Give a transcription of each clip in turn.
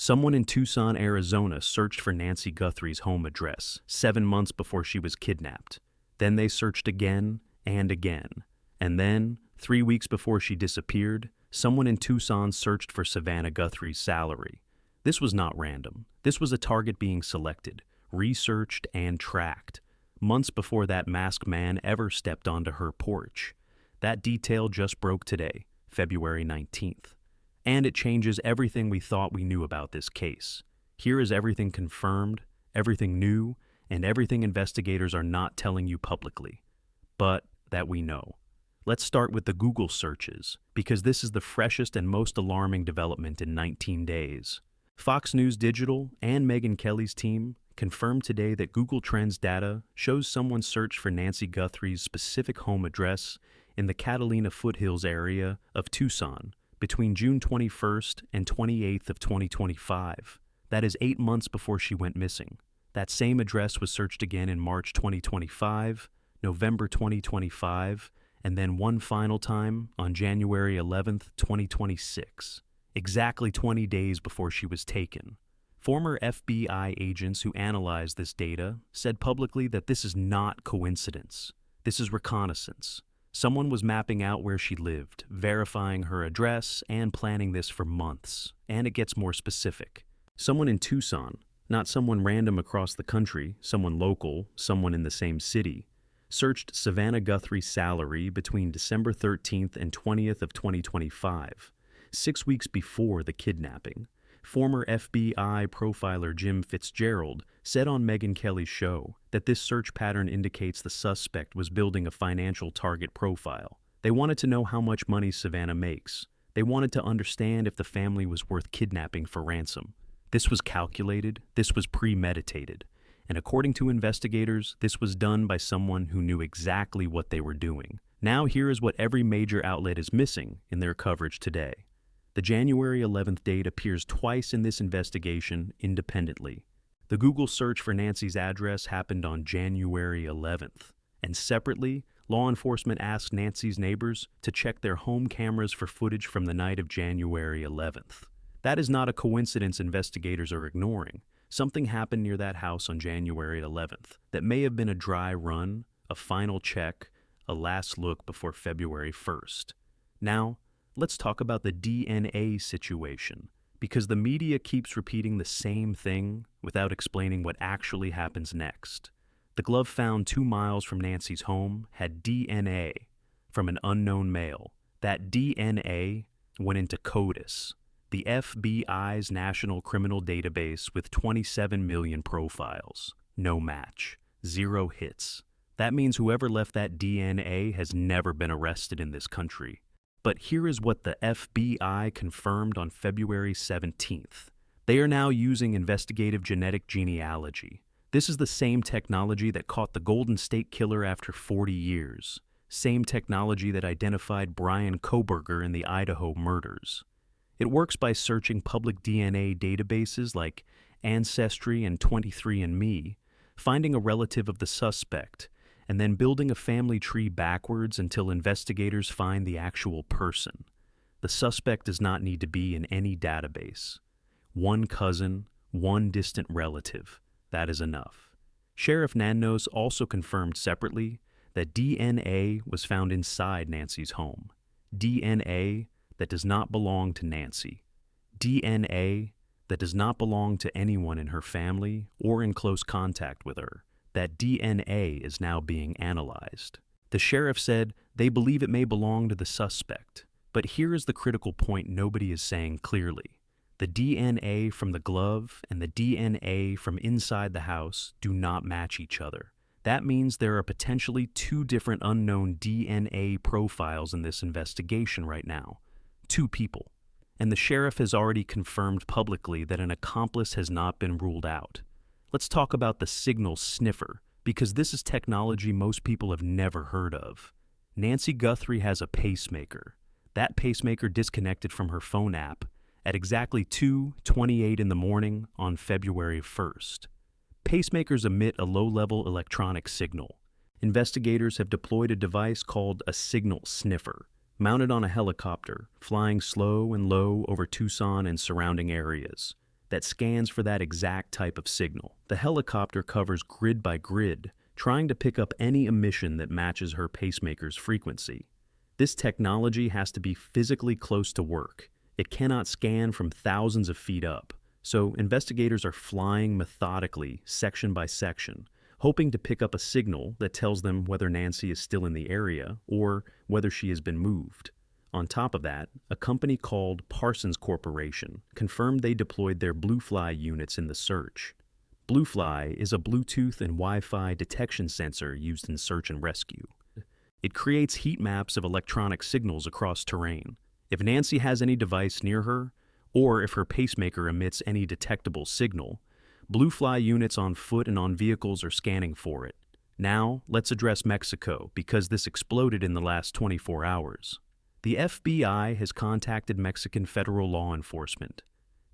Someone in Tucson, Arizona searched for Nancy Guthrie's home address 7 months before she was kidnapped. Then they searched again and again. And then, 3 weeks before she disappeared, someone in Tucson searched for Savannah Guthrie's salary. This was not random. This was a target being selected, researched, and tracked, months before that masked man ever stepped onto her porch. That detail just broke today, February 19th. And it changes everything we thought we knew about this case. Here is everything confirmed, everything new, and everything investigators are not telling you publicly, but that we know. Let's start with the Google searches, because this is the freshest and most alarming development in 19 days. Fox News Digital and Megyn Kelly's team confirmed today that Google Trends data shows someone searched for Nancy Guthrie's specific home address in the Catalina foothills area of Tucson between June 21st and 28th of 2025. That is 8 months before she went missing. That same address was searched again in March 2025, November 2025, and then one final time on January 11th, 2026, exactly 20 days before she was taken. Former FBI agents who analyzed this data said publicly that this is not coincidence. This is reconnaissance. Someone was mapping out where she lived, verifying her address, and planning this for months. And it gets more specific. Someone in Tucson, not someone random across the country, someone local, someone in the same city, searched Savannah Guthrie's salary between December 13th and 20th of 2025, 6 weeks before the kidnapping. Former FBI profiler Jim Fitzgerald said on Megyn Kelly's show that this search pattern indicates the suspect was building a financial target profile. They wanted to know how much money Savannah makes. They wanted to understand if the family was worth kidnapping for ransom. This was calculated, this was premeditated, and according to investigators, this was done by someone who knew exactly what they were doing. Now here is what every major outlet is missing in their coverage today. The January 11th date appears twice in this investigation independently. The Google search for Nancy's address happened on January 11th, and separately, law enforcement asked Nancy's neighbors to check their home cameras for footage from the night of January 11th. That is not a coincidence investigators are ignoring. Something happened near that house on January 11th that may have been a dry run, a final check, a last look before February 1st. Now, let's talk about the DNA situation, because the media keeps repeating the same thing without explaining what actually happens next. The glove found 2 miles from Nancy's home had DNA from an unknown male. That DNA went into CODIS, the FBI's National Criminal Database with 27 million profiles. No match. 0 hits. That means whoever left that DNA has never been arrested in this country. But here is what the FBI confirmed on February 17th. They are now using investigative genetic genealogy. This is the same technology that caught the Golden State Killer after 40 years. Same technology that identified Brian Kohberger in the Idaho murders. It works by searching public DNA databases like Ancestry and 23andMe, finding a relative of the suspect, and then building a family tree backwards until investigators find the actual person. The suspect does not need to be in any database. One cousin, one distant relative. That is enough. Sheriff Nanos also confirmed separately that DNA was found inside Nancy's home. DNA that does not belong to Nancy. DNA that does not belong to anyone in her family or in close contact with her. That DNA is now being analyzed. The sheriff said they believe it may belong to the suspect. But here is the critical point nobody is saying clearly. The DNA from the glove and the DNA from inside the house do not match each other. That means there are potentially 2 different unknown DNA profiles in this investigation right now. 2 people. And the sheriff has already confirmed publicly that an accomplice has not been ruled out. Let's talk about the signal sniffer, because this is technology most people have never heard of. Nancy Guthrie has a pacemaker. That pacemaker disconnected from her phone app at exactly 2:28 in the morning on February 1st. Pacemakers emit a low-level electronic signal. Investigators have deployed a device called a signal sniffer, mounted on a helicopter, flying slow and low over Tucson and surrounding areas. that scans for that exact type of signal. The helicopter covers grid by grid, trying to pick up any emission that matches her pacemaker's frequency. This technology has to be physically close to work. It cannot scan from thousands of feet up, so investigators are flying methodically, section by section, hoping to pick up a signal that tells them whether Nancy is still in the area or whether she has been moved. On top of that, a company called Parsons Corporation confirmed they deployed their Bluefly units in the search. Bluefly is a Bluetooth and Wi-Fi detection sensor used in search and rescue. It creates heat maps of electronic signals across terrain. If Nancy has any device near her, or if her pacemaker emits any detectable signal, Bluefly units on foot and on vehicles are scanning for it. Now, let's address Mexico, because this exploded in the last 24 hours. The FBI has contacted Mexican federal law enforcement.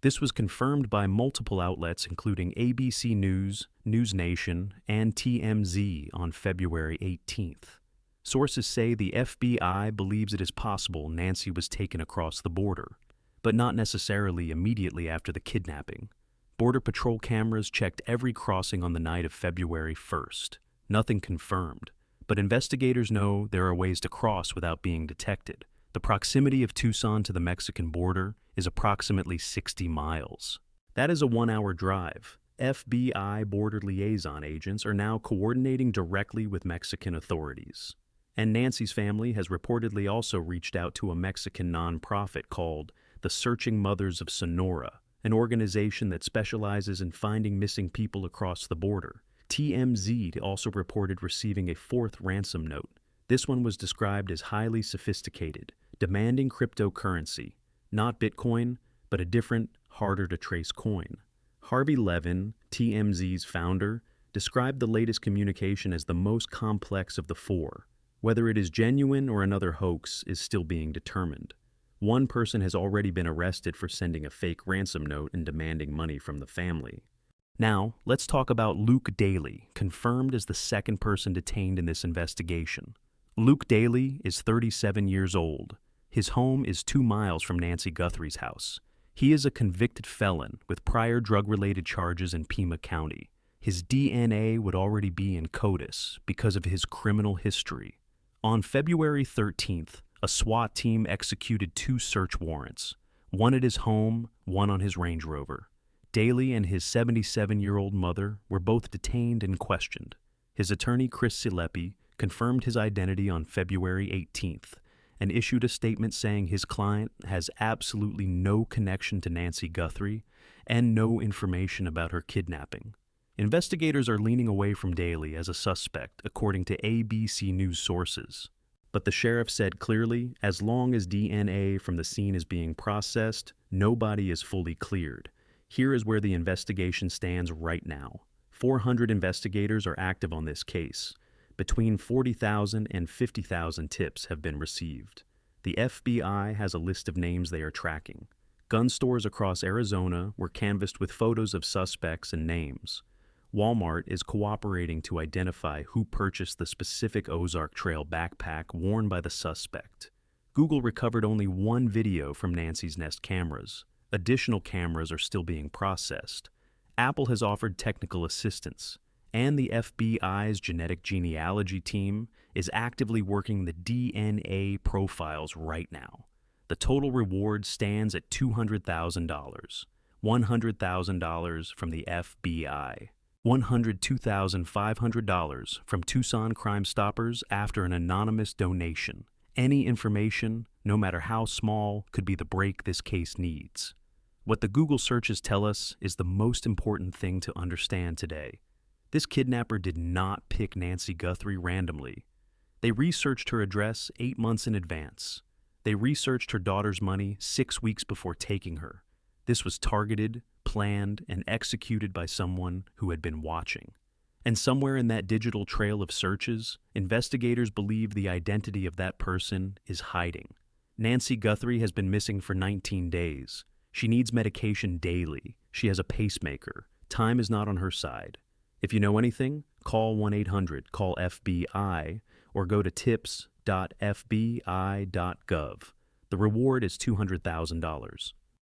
This was confirmed by multiple outlets including ABC News, News Nation, and TMZ on February 18th. Sources say the FBI believes it is possible Nancy was taken across the border, but not necessarily immediately after the kidnapping. Border Patrol cameras checked every crossing on the night of February 1st. Nothing confirmed, but investigators know there are ways to cross without being detected. The proximity of Tucson to the Mexican border is approximately 60 miles. That is a 1-hour drive. FBI border liaison agents are now coordinating directly with Mexican authorities. And Nancy's family has reportedly also reached out to a Mexican nonprofit called the Searching Mothers of Sonora, an organization that specializes in finding missing people across the border. TMZ also reported receiving a fourth ransom note. This one was described as highly sophisticated, demanding cryptocurrency, not Bitcoin, but a different, harder-to-trace coin. Harvey Levin, TMZ's founder, described the latest communication as the most complex of the four. Whether it is genuine or another hoax is still being determined. One person has already been arrested for sending a fake ransom note and demanding money from the family. Now, let's talk about Luke Daley, confirmed as the second person detained in this investigation. Luke Daley is 37 years old. His home is 2 miles from Nancy Guthrie's house. He is a convicted felon with prior drug-related charges in Pima County. His DNA would already be in CODIS because of his criminal history. On February 13th, a SWAT team executed 2 search warrants, one at his home, one on his Range Rover. Daley and his 77-year-old mother were both detained and questioned. His attorney, Chris Silepi, confirmed his identity on February 18th and issued a statement saying his client has absolutely no connection to Nancy Guthrie and no information about her kidnapping. Investigators are leaning away from Daley as a suspect, according to ABC News sources. But the sheriff said clearly, as long as DNA from the scene is being processed, nobody is fully cleared. Here is where the investigation stands right now. 400 investigators are active on this case. Between 40,000 and 50,000 tips have been received. The FBI has a list of names they are tracking. Gun stores across Arizona were canvassed with photos of suspects and names. Walmart is cooperating to identify who purchased the specific Ozark Trail backpack worn by the suspect. Google recovered only one video from Nancy's Nest cameras. Additional cameras are still being processed. Apple has offered technical assistance, and the FBI's genetic genealogy team is actively working the DNA profiles right now. The total reward stands at $200,000, $100,000 from the FBI. $102,500 from Tucson Crime Stoppers after an anonymous donation. Any information, no matter how small, could be the break this case needs. What the Google searches tell us is the most important thing to understand today. This kidnapper did not pick Nancy Guthrie randomly. They researched her address 8 months in advance. They researched her daughter's money 6 weeks before taking her. This was targeted, planned, and executed by someone who had been watching. And somewhere in that digital trail of searches, investigators believe the identity of that person is hiding. Nancy Guthrie has been missing for 19 days. She needs medication daily. She has a pacemaker. Time is not on her side. If you know anything, call 1-800-CALL-FBI or go to tips.fbi.gov. The reward is $200,000.